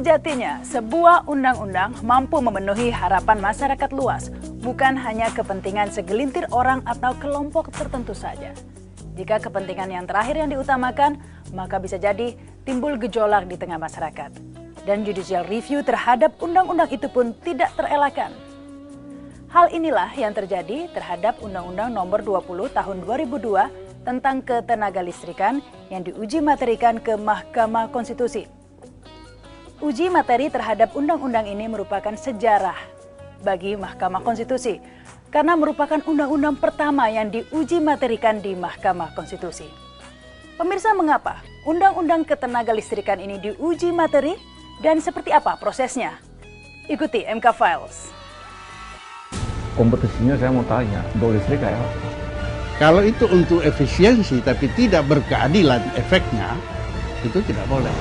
Sejatinya, sebuah undang-undang mampu memenuhi harapan masyarakat luas, bukan hanya kepentingan segelintir orang atau kelompok tertentu saja. Jika kepentingan yang terakhir yang diutamakan, maka bisa jadi timbul gejolak di tengah masyarakat. Dan judicial review terhadap undang-undang itu pun tidak terelakkan. Hal inilah yang terjadi terhadap Undang-Undang Nomor 20 Tahun 2002 tentang ketenagalistrikan yang diuji materikan ke Mahkamah Konstitusi. Uji materi terhadap undang-undang ini merupakan sejarah bagi Mahkamah Konstitusi karena merupakan undang-undang pertama yang diuji materikan di Mahkamah Konstitusi. Pemirsa, mengapa undang-undang ketenagalistrikan ini diuji materi dan seperti apa prosesnya? Ikuti MK Files. Kompetisinya saya mau tanya, untuk listrik kayak apa? Kalau itu untuk efisiensi tapi tidak berkeadilan efeknya, itu tidak boleh.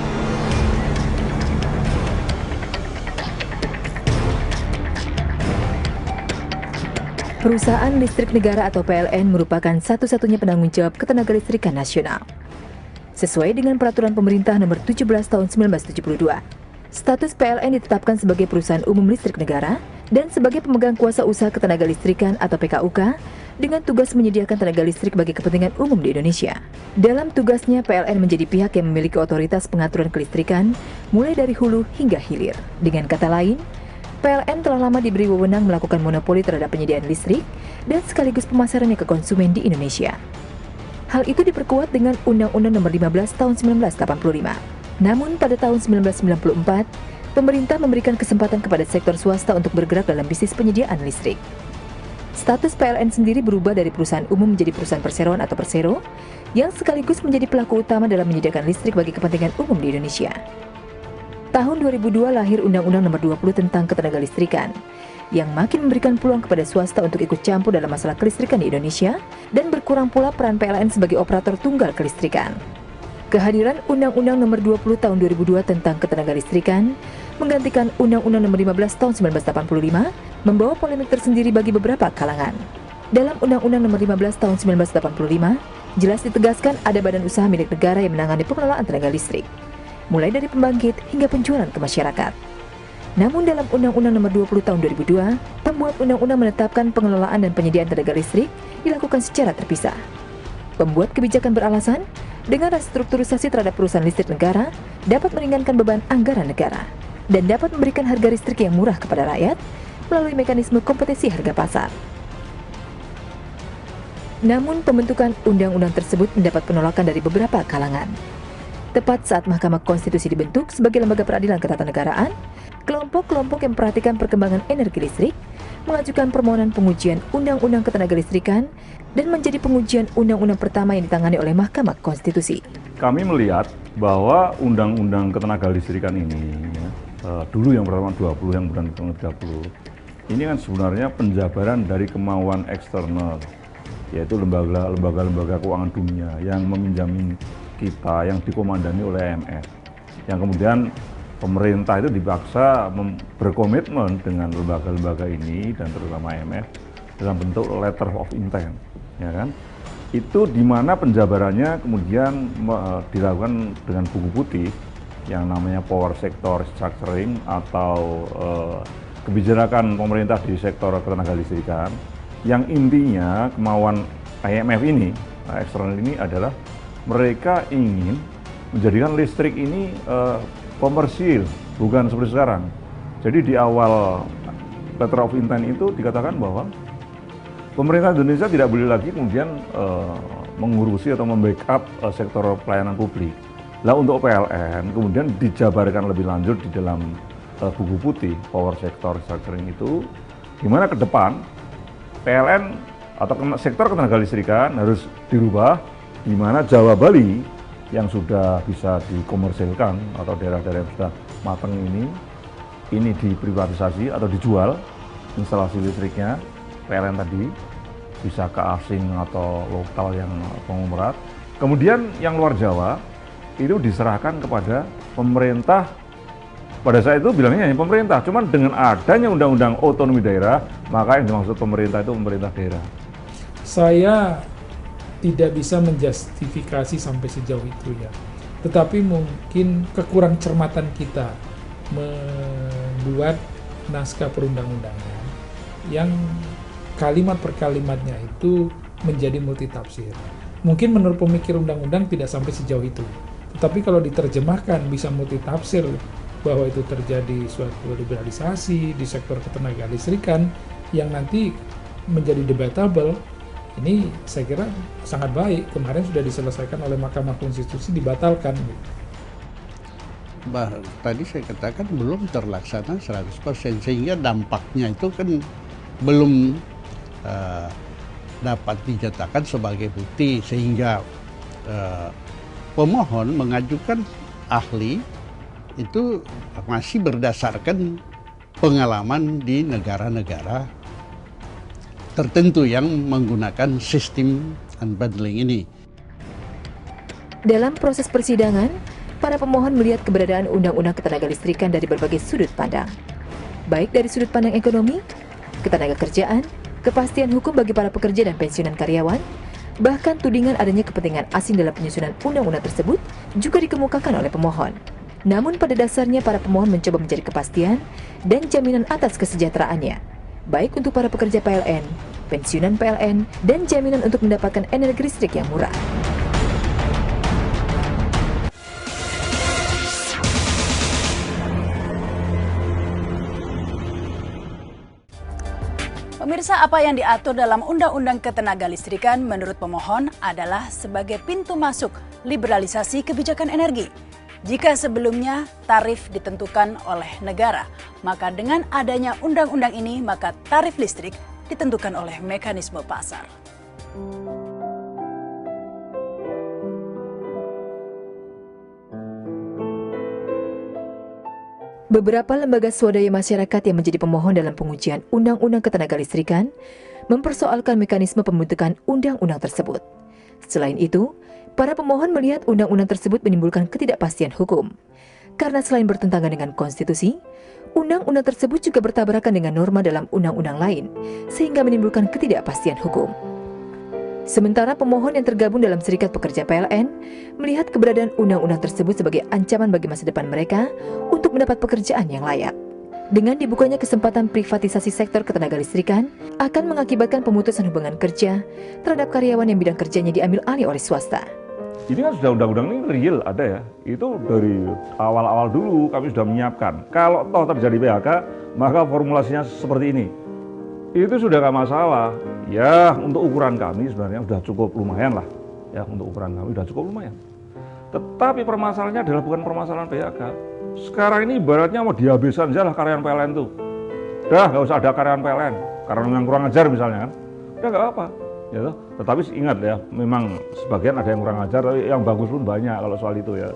Perusahaan Listrik Negara atau PLN merupakan satu-satunya penanggung jawab ketenagalistrikan nasional. Sesuai dengan Peraturan Pemerintah Nomor 17 Tahun 1972, status PLN ditetapkan sebagai perusahaan umum listrik negara dan sebagai pemegang kuasa usaha ketenagalistrikan atau PKUK dengan tugas menyediakan tenaga listrik bagi kepentingan umum di Indonesia. Dalam tugasnya, PLN menjadi pihak yang memiliki otoritas pengaturan kelistrikan mulai dari hulu hingga hilir. Dengan kata lain, PLN telah lama diberi wewenang melakukan monopoli terhadap penyediaan listrik dan sekaligus pemasarannya ke konsumen di Indonesia. Hal itu diperkuat dengan Undang-Undang Nomor 15 Tahun 1985. Namun pada tahun 1994, pemerintah memberikan kesempatan kepada sektor swasta untuk bergerak dalam bisnis penyediaan listrik. Status PLN sendiri berubah dari perusahaan umum menjadi perusahaan perseroan atau persero, yang sekaligus menjadi pelaku utama dalam menyediakan listrik bagi kepentingan umum di Indonesia. Tahun 2002 lahir Undang-Undang Nomor 20 tentang ketenagalistrikan, yang makin memberikan peluang kepada swasta untuk ikut campur dalam masalah kelistrikan di Indonesia dan berkurang pula peran PLN sebagai operator tunggal kelistrikan. Kehadiran Undang-Undang Nomor 20 Tahun 2002 tentang ketenagalistrikan menggantikan Undang-Undang Nomor 15 Tahun 1985 membawa polemik tersendiri bagi beberapa kalangan. Dalam Undang-Undang Nomor 15 Tahun 1985, jelas ditegaskan ada badan usaha milik negara yang menangani pengelolaan tenaga listrik, mulai dari pembangkit hingga penjualan ke masyarakat. Namun dalam Undang-Undang Nomor 20 Tahun 2002, pembuat undang-undang menetapkan pengelolaan dan penyediaan tenaga listrik dilakukan secara terpisah. Pembuat kebijakan beralasan, dengan restrukturisasi terhadap perusahaan listrik negara dapat meringankan beban anggaran negara dan dapat memberikan harga listrik yang murah kepada rakyat melalui mekanisme kompetisi harga pasar. Namun pembentukan undang-undang tersebut mendapat penolakan dari beberapa kalangan. Tepat saat Mahkamah Konstitusi dibentuk sebagai lembaga peradilan ketatanegaraan, kelompok-kelompok yang memperhatikan perkembangan energi listrik mengajukan permohonan pengujian Undang-Undang Ketenagalistrikan dan menjadi pengujian undang-undang pertama yang ditangani oleh Mahkamah Konstitusi. Kami melihat bahwa Undang-Undang Ketenagalistrikan ini, dulu yang pertama 20, yang kemudian 30, ini kan sebenarnya penjabaran dari kemauan eksternal, yaitu lembaga-lembaga keuangan dunia yang meminjami kita, yang dikomandani oleh IMF, yang kemudian pemerintah itu dipaksa berkomitmen dengan lembaga-lembaga ini dan terutama IMF dalam bentuk letter of intent, ya kan? Itu di mana penjabarannya kemudian dilakukan dengan buku putih yang namanya Power Sector Structuring atau kebijakan pemerintah di sektor ketenagalistrikan, yang intinya kemauan IMF ini, eksternal ini adalah mereka ingin menjadikan listrik ini komersil, bukan seperti sekarang. Jadi di awal letter of intent itu dikatakan bahwa pemerintah Indonesia tidak boleh lagi kemudian mengurusi atau membackup sektor pelayanan publik. Lah untuk PLN kemudian dijabarkan lebih lanjut di dalam buku putih Power Sector Structuring itu, di mana ke depan PLN atau sektor ketenagalistrikan harus dirubah, di mana Jawa Bali yang sudah bisa dikomersilkan atau daerah-daerah yang sudah matang ini diprivatisasi atau dijual instalasi listriknya PLN tadi, bisa ke asing atau lokal yang konglomerat. Kemudian yang luar Jawa itu diserahkan kepada pemerintah. Pada saat itu bilangnya hanya pemerintah, cuman dengan adanya undang-undang otonomi daerah, maka yang dimaksud pemerintah itu pemerintah daerah. Saya tidak bisa menjustifikasi sampai sejauh itu ya. Tetapi mungkin kekurang cermatan kita membuat naskah perundang-undangan yang kalimat per kalimatnya itu menjadi multitafsir. Mungkin menurut pemikir undang-undang tidak sampai sejauh itu. Tetapi kalau diterjemahkan bisa multitafsir bahwa itu terjadi suatu liberalisasi di sektor ketenagalistrikan yang nanti menjadi debatable. Ini saya kira sangat baik. Kemarin sudah diselesaikan oleh Mahkamah Konstitusi, dibatalkan. Tadi saya katakan belum terlaksana 100%, sehingga dampaknya itu kan belum dapat dinyatakan sebagai bukti, sehingga pemohon mengajukan ahli itu masih berdasarkan pengalaman di negara-negara tertentu yang menggunakan sistem unbundling ini. Dalam proses persidangan, para pemohon melihat keberadaan Undang-Undang Ketenagalistrikan dari berbagai sudut pandang, baik dari sudut pandang ekonomi, ketenagakerjaan, kepastian hukum bagi para pekerja dan pensiunan karyawan, bahkan tudingan adanya kepentingan asing dalam penyusunan undang-undang tersebut juga dikemukakan oleh pemohon. Namun pada dasarnya para pemohon mencoba mencari kepastian dan jaminan atas kesejahteraannya, baik untuk para pekerja PLN, pensiunan PLN, dan jaminan untuk mendapatkan energi listrik yang murah. Pemirsa, apa yang diatur dalam Undang-Undang Ketenagalistrikan menurut pemohon adalah sebagai pintu masuk liberalisasi kebijakan energi. Jika sebelumnya tarif ditentukan oleh negara, maka dengan adanya undang-undang ini, maka tarif listrik ditentukan oleh mekanisme pasar. Beberapa lembaga swadaya masyarakat yang menjadi pemohon dalam pengujian Undang-Undang Ketenagalistrikan mempersoalkan mekanisme pembentukan undang-undang tersebut. Selain itu, para pemohon melihat undang-undang tersebut menimbulkan ketidakpastian hukum. Karena selain bertentangan dengan konstitusi, undang-undang tersebut juga bertabrakan dengan norma dalam undang-undang lain, sehingga menimbulkan ketidakpastian hukum. Sementara pemohon yang tergabung dalam Serikat Pekerja PLN melihat keberadaan undang-undang tersebut sebagai ancaman bagi masa depan mereka untuk mendapat pekerjaan yang layak. Dengan dibukanya kesempatan privatisasi sektor ketenagalistrikan akan mengakibatkan pemutusan hubungan kerja terhadap karyawan yang bidang kerjanya diambil alih oleh swasta. Ini kan sudah undang-undang ini real ada ya, itu dari awal-awal dulu kami sudah menyiapkan. Kalau toh terjadi PHK, maka formulasinya seperti ini. Itu sudah nggak masalah. Ya untuk ukuran kami sebenarnya sudah cukup lumayan lah. Ya untuk ukuran kami sudah cukup lumayan. Tetapi permasalahannya adalah bukan permasalahan PHK. Sekarang ini ibaratnya mau dihabiskan aja lah karyawan PLN tuh. Udah nggak usah ada karyawan PLN, karena yang kurang ajar misalnya kan. Udah nggak apa. Ya, tetapi ingat ya, memang sebagian ada yang kurang ajar, tapi yang bagus pun banyak kalau soal itu ya.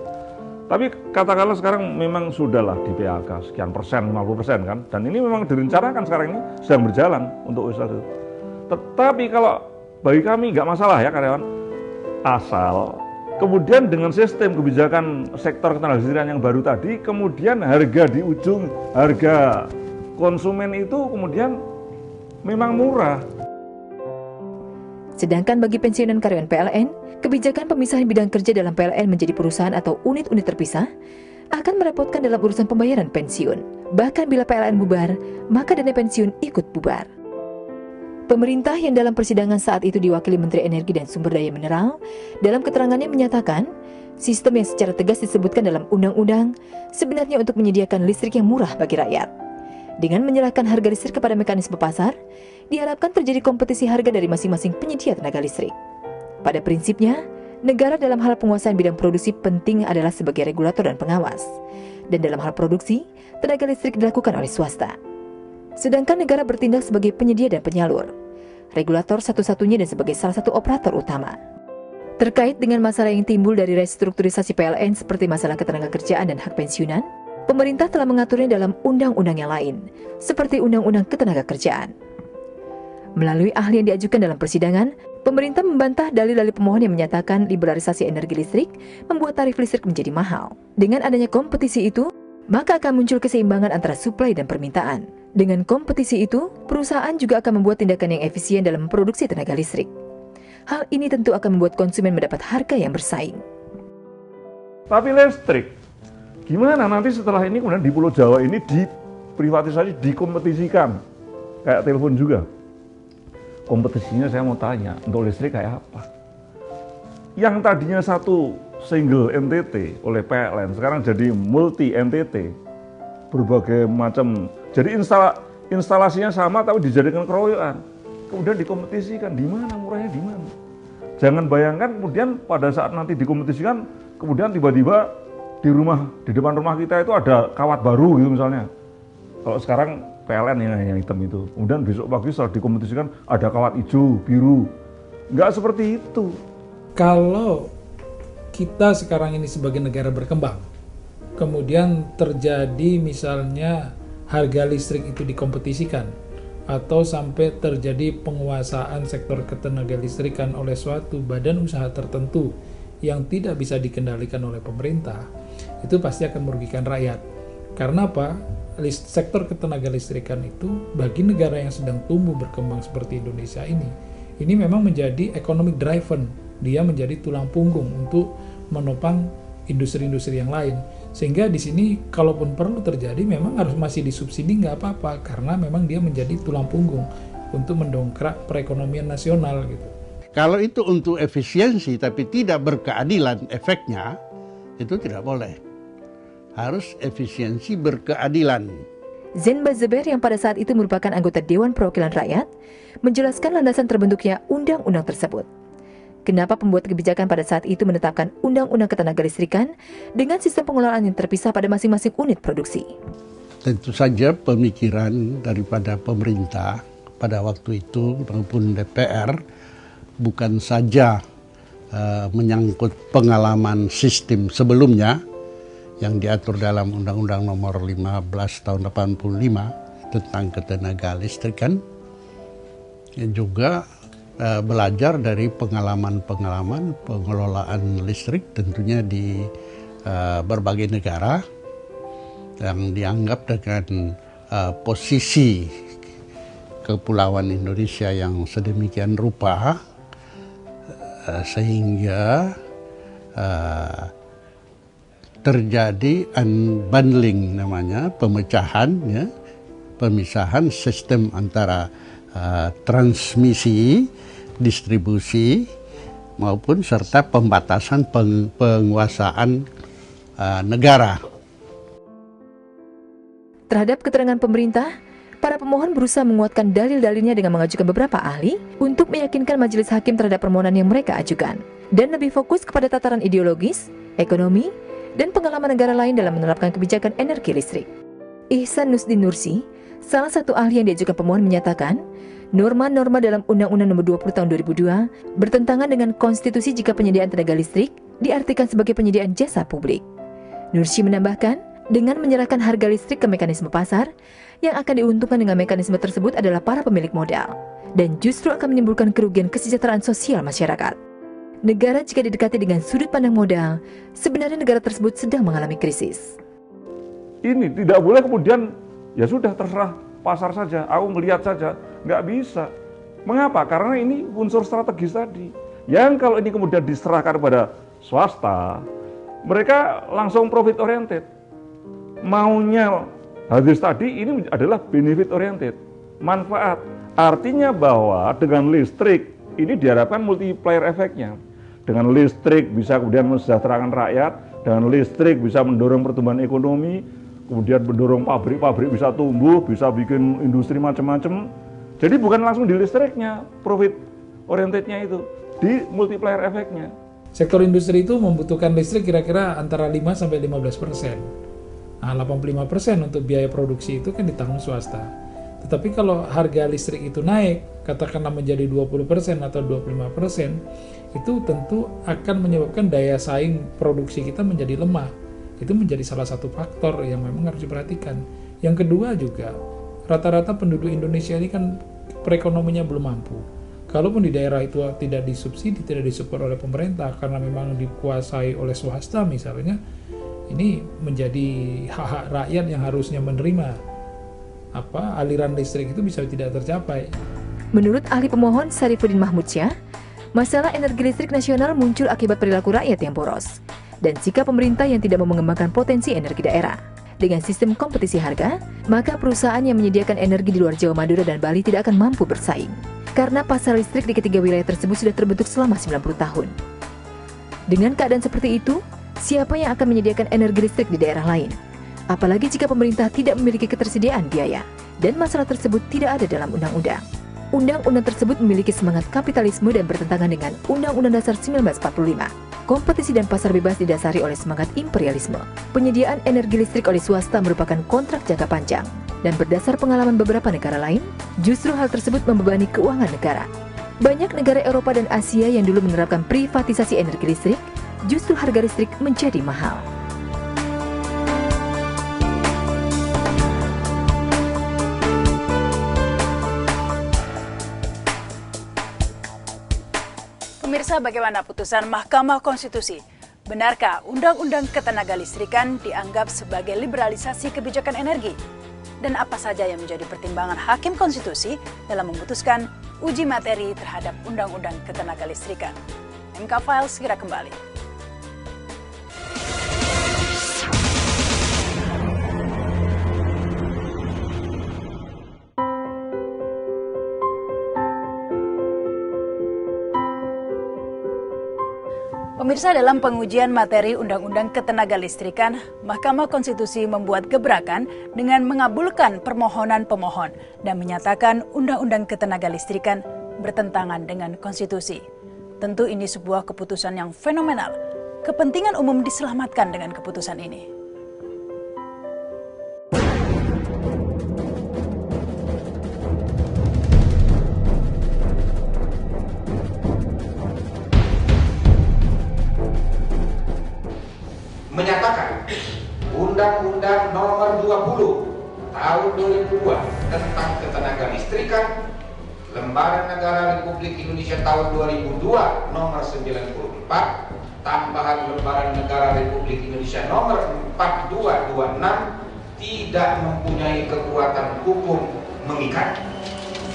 Tapi katakanlah sekarang memang sudahlah di PHK sekian persen, 50% kan. Dan ini memang direncanakan sekarang ini sedang berjalan untuk usaha itu. Tetapi kalau bagi kami nggak masalah ya karyawan, asal kemudian dengan sistem kebijakan sektor ketenagalistrikan yang baru tadi, kemudian harga di ujung, harga konsumen itu kemudian memang murah. Sedangkan bagi pensiunan karyawan PLN, kebijakan pemisahan bidang kerja dalam PLN menjadi perusahaan atau unit-unit terpisah akan merepotkan dalam urusan pembayaran pensiun. Bahkan bila PLN bubar, maka dana pensiun ikut bubar. Pemerintah yang dalam persidangan saat itu diwakili Menteri Energi dan Sumber Daya Mineral, dalam keterangannya menyatakan, sistem yang secara tegas disebutkan dalam undang-undang sebenarnya untuk menyediakan listrik yang murah bagi rakyat. Dengan menyerahkan harga listrik kepada mekanisme pasar, diharapkan terjadi kompetisi harga dari masing-masing penyedia tenaga listrik. Pada prinsipnya, negara dalam hal penguasaan bidang produksi penting adalah sebagai regulator dan pengawas. Dan dalam hal produksi, tenaga listrik dilakukan oleh swasta. Sedangkan negara bertindak sebagai penyedia dan penyalur, regulator satu-satunya dan sebagai salah satu operator utama. Terkait dengan masalah yang timbul dari restrukturisasi PLN seperti masalah ketenagakerjaan dan hak pensiunan, pemerintah telah mengaturnya dalam undang-undang yang lain, seperti Undang-Undang Ketenagakerjaan. Melalui ahli yang diajukan dalam persidangan, pemerintah membantah dalil-dalil pemohon yang menyatakan liberalisasi energi listrik membuat tarif listrik menjadi mahal. Dengan adanya kompetisi itu, maka akan muncul keseimbangan antara suplai dan permintaan. Dengan kompetisi itu, perusahaan juga akan membuat tindakan yang efisien dalam memproduksi tenaga listrik. Hal ini tentu akan membuat konsumen mendapat harga yang bersaing. Tapi listrik, Gimana nanti setelah ini kemudian di Pulau Jawa ini diprivatisasi, dikompetisikan, kayak telepon juga. Kompetisinya saya mau tanya, untuk listrik kayak apa? Yang tadinya satu single NTT oleh PLN, sekarang jadi multi NTT, berbagai macam, jadi instalasinya sama tapi dijadikan keroyokan, kemudian dikompetisikan, di mana murahnya di mana? Jangan bayangkan kemudian pada saat nanti dikompetisikan, kemudian tiba-tiba di depan rumah kita itu ada kawat baru gitu misalnya. Kalau sekarang PLN yang hitam itu, kemudian besok pagi setelah dikompetisikan ada kawat hijau, biru. Nggak seperti itu. Kalau kita sekarang ini sebagai negara berkembang, kemudian terjadi misalnya harga listrik itu dikompetisikan, atau sampai terjadi penguasaan sektor ketenaga listrikan oleh suatu badan usaha tertentu yang tidak bisa dikendalikan oleh pemerintah, itu pasti akan merugikan rakyat. Karena apa? Sektor ketenaga listrikan itu bagi negara yang sedang tumbuh berkembang seperti Indonesia ini memang menjadi economic driven. Dia menjadi tulang punggung untuk menopang industri-industri yang lain. Sehingga di sini kalaupun perlu terjadi memang harus masih disubsidi, nggak apa-apa, karena memang dia menjadi tulang punggung untuk mendongkrak perekonomian nasional gitu. Kalau itu untuk efisiensi tapi tidak berkeadilan efeknya, itu tidak boleh. Harus efisiensi berkeadilan. Zain Bazeber yang pada saat itu merupakan anggota Dewan Perwakilan Rakyat menjelaskan landasan terbentuknya undang-undang tersebut. Kenapa pembuat kebijakan pada saat itu menetapkan Undang-Undang Ketenagalistrikan dengan sistem pengelolaan yang terpisah pada masing-masing unit produksi? Tentu saja pemikiran daripada pemerintah pada waktu itu maupun DPR bukan saja menyangkut pengalaman sistem sebelumnya yang diatur dalam Undang-Undang Nomor 15 Tahun 85 tentang ketenaga listrikan, yang juga belajar dari pengalaman-pengalaman pengelolaan listrik tentunya di berbagai negara yang dianggap dengan posisi kepulauan Indonesia yang sedemikian rupa sehingga terjadi unbundling namanya, pemisahan sistem antara transmisi, distribusi maupun serta pembatasan penguasaan negara. Terhadap keterangan pemerintah, para pemohon berusaha menguatkan dalil-dalilnya dengan mengajukan beberapa ahli untuk meyakinkan majelis hakim terhadap permohonan yang mereka ajukan, dan lebih fokus kepada tataran ideologis, ekonomi, dan pengalaman negara lain dalam menerapkan kebijakan energi listrik. Ihsan Nusdin Nursi, salah satu ahli yang diajukan pemohon, menyatakan norma-norma dalam Undang-Undang Nomor 20 Tahun 2002 bertentangan dengan konstitusi jika penyediaan tenaga listrik diartikan sebagai penyediaan jasa publik. Nursi menambahkan, dengan menyerahkan harga listrik ke mekanisme pasar, yang akan diuntungkan dengan mekanisme tersebut adalah para pemilik modal, dan justru akan menimbulkan kerugian kesejahteraan sosial masyarakat. Negara jika didekati dengan sudut pandang modal, sebenarnya negara tersebut sedang mengalami krisis. Ini tidak boleh kemudian, ya sudah terserah pasar saja, aku melihat saja, nggak bisa. Mengapa? Karena ini unsur strategis tadi. Yang kalau ini kemudian diserahkan kepada swasta, mereka langsung profit oriented. Maunya hadis tadi ini adalah benefit oriented, manfaat. Artinya bahwa dengan listrik ini diharapkan multiplier efeknya. Dengan listrik bisa kemudian mensejahterakan rakyat, dengan listrik bisa mendorong pertumbuhan ekonomi, kemudian mendorong pabrik-pabrik bisa tumbuh, bisa bikin industri macam-macam. Jadi bukan langsung di listriknya, profit orientednya itu, di multiplier efeknya. Sektor industri itu membutuhkan listrik kira-kira antara 5-15%. Nah, 85% untuk biaya produksi itu kan ditanggung swasta. Tetapi kalau harga listrik itu naik, katakanlah menjadi 20% atau 25%, itu tentu akan menyebabkan daya saing produksi kita menjadi lemah. Itu menjadi salah satu faktor yang memang harus diperhatikan. Yang kedua juga, rata-rata penduduk Indonesia ini kan perekonomiannya belum mampu. Kalaupun di daerah itu tidak disubsidi, tidak disupport oleh pemerintah, karena memang dikuasai oleh swasta misalnya, ini menjadi hak-hak rakyat yang harusnya menerima aliran listrik itu bisa tidak tercapai. Menurut ahli pemohon Sarifuddin Mahmudsyah, masalah energi listrik nasional muncul akibat perilaku rakyat yang boros. dan sikap pemerintah yang tidak mau mengembangkan potensi energi daerah. Dengan sistem kompetisi harga, maka perusahaan yang menyediakan energi di luar Jawa, Madura, dan Bali tidak akan mampu bersaing. Karena pasar listrik di ketiga wilayah tersebut sudah terbentuk selama 90 tahun. Dengan keadaan seperti itu, siapa yang akan menyediakan energi listrik di daerah lain? Apalagi jika pemerintah tidak memiliki ketersediaan biaya, dan masalah tersebut tidak ada dalam undang-undang. Undang-undang tersebut memiliki semangat kapitalisme dan bertentangan dengan Undang-Undang Dasar 1945. Kompetisi dan pasar bebas didasari oleh semangat imperialisme. Penyediaan energi listrik oleh swasta merupakan kontrak jangka panjang. Dan berdasar pengalaman beberapa negara lain, justru hal tersebut membebani keuangan negara. Banyak negara Eropa dan Asia yang dulu menerapkan privatisasi energi listrik, justru harga listrik menjadi mahal. Pemirsa, bagaimana putusan Mahkamah Konstitusi? Benarkah Undang-Undang Ketenagalistrikan dianggap sebagai liberalisasi kebijakan energi? Dan apa saja yang menjadi pertimbangan Hakim Konstitusi dalam memutuskan uji materi terhadap Undang-Undang Ketenagalistrikan? MK Files segera kembali. Pemirsa, dalam pengujian materi Undang-Undang Ketenagalistrikan, Mahkamah Konstitusi membuat gebrakan dengan mengabulkan permohonan pemohon dan menyatakan Undang-Undang Ketenagalistrikan bertentangan dengan konstitusi. Tentu ini sebuah keputusan yang fenomenal. Kepentingan umum diselamatkan dengan keputusan ini. Menyatakan Undang-Undang Nomor 20 Tahun 2002 tentang Ketenagalistrikan, Lembaran Negara Republik Indonesia Tahun 2002 Nomor 94, tambahan Lembaran Negara Republik Indonesia Nomor 4226 tidak mempunyai kekuatan hukum mengikat.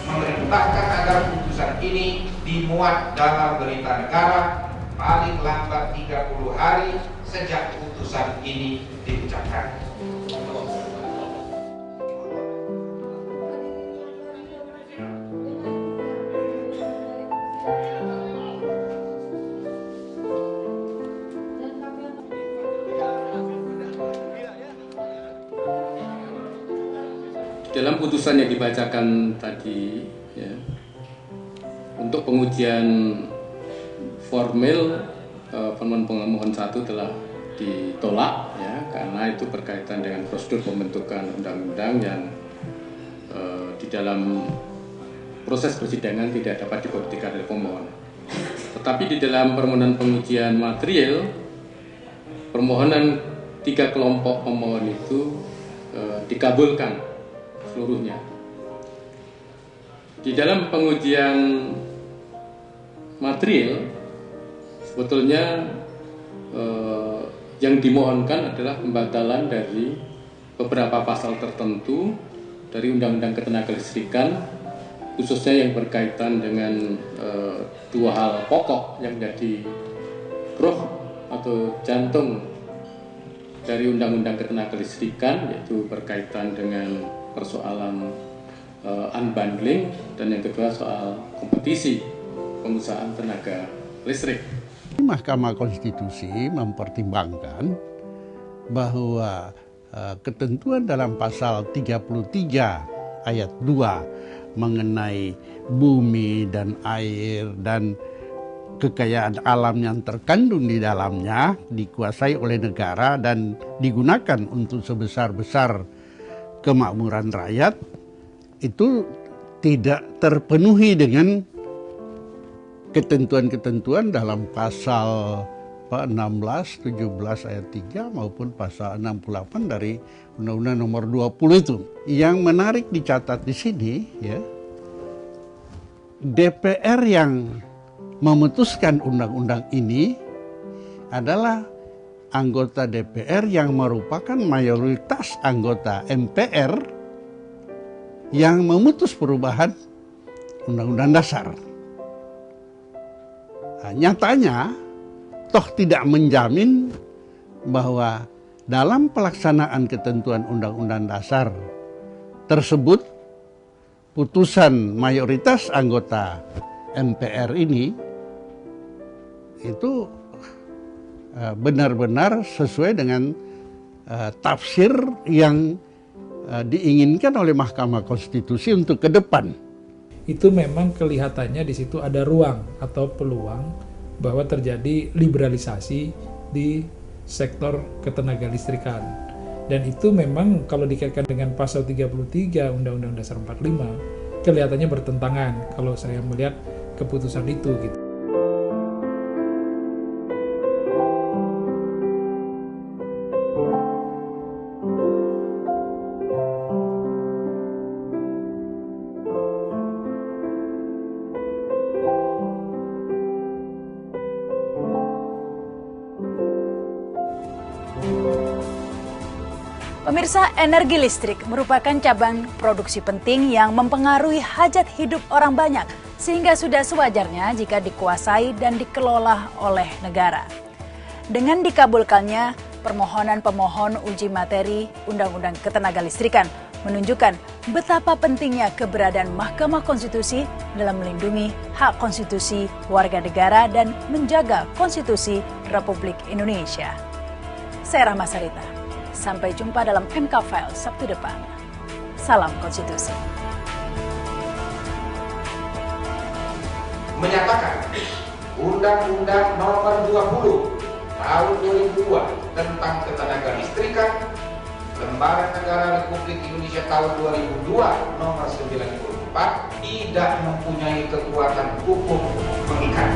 Memerintahkan agar putusan ini dimuat dalam berita negara paling lambat 30 hari sejak putusan ini diucapkan. Dalam putusan yang dibacakan tadi, ya, untuk pengujian formil pemohon 1 telah ditolak, ya, karena itu berkaitan dengan prosedur pembentukan undang-undang yang di dalam proses persidangan tidak dapat dibuktikan oleh pemohon. Tetapi di dalam permohonan pengujian material, permohonan 3 kelompok pemohon itu dikabulkan seluruhnya. Di dalam pengujian material, sebetulnya yang dimohonkan adalah pembatalan dari beberapa pasal tertentu dari Undang-Undang Ketenagalistrikan, khususnya yang berkaitan dengan 2 hal pokok yang jadi roh atau jantung dari Undang-Undang Ketenagalistrikan, yaitu berkaitan dengan persoalan unbundling, dan yang kedua soal kompetisi pengusahaan tenaga listrik. Mahkamah Konstitusi mempertimbangkan bahwa ketentuan dalam pasal 33 ayat 2 mengenai bumi dan air dan kekayaan alam yang terkandung di dalamnya dikuasai oleh negara dan digunakan untuk sebesar-besar kemakmuran rakyat, itu tidak terpenuhi dengan ketentuan-ketentuan dalam pasal 16, 17 ayat 3 maupun pasal 68 dari Undang-Undang Nomor 20 itu. Yang menarik dicatat di sini, ya, DPR yang memutuskan undang-undang ini adalah anggota DPR yang merupakan mayoritas anggota MPR yang memutus perubahan Undang-Undang Dasar. Nah, nyatanya toh tidak menjamin bahwa dalam pelaksanaan ketentuan Undang-Undang Dasar tersebut, putusan mayoritas anggota MPR ini itu benar-benar sesuai dengan tafsir yang diinginkan oleh Mahkamah Konstitusi untuk ke depan. Itu memang kelihatannya di situ ada ruang atau peluang bahwa terjadi liberalisasi di sektor ketenaga listrikan. Dan itu memang kalau dikaitkan dengan pasal 33 Undang-Undang Dasar 45 kelihatannya bertentangan kalau saya melihat keputusan itu gitu. Pemirsa, energi listrik merupakan cabang produksi penting yang mempengaruhi hajat hidup orang banyak, sehingga sudah sewajarnya jika dikuasai dan dikelola oleh negara. Dengan dikabulkannya permohonan pemohon uji materi Undang-Undang Ketenagalistrikan menunjukkan betapa pentingnya keberadaan Mahkamah Konstitusi dalam melindungi hak konstitusi warga negara dan menjaga konstitusi Republik Indonesia. Saya Rahma Sarita. Sampai jumpa dalam MK File Sabtu depan. Salam Konstitusi. Menyatakan Undang-Undang Nomor 20 Tahun 2002 tentang Ketenagalistrikan, Lembaran Negara Republik Indonesia tahun 2002 Nomor 94 tidak mempunyai kekuatan hukum mengikat.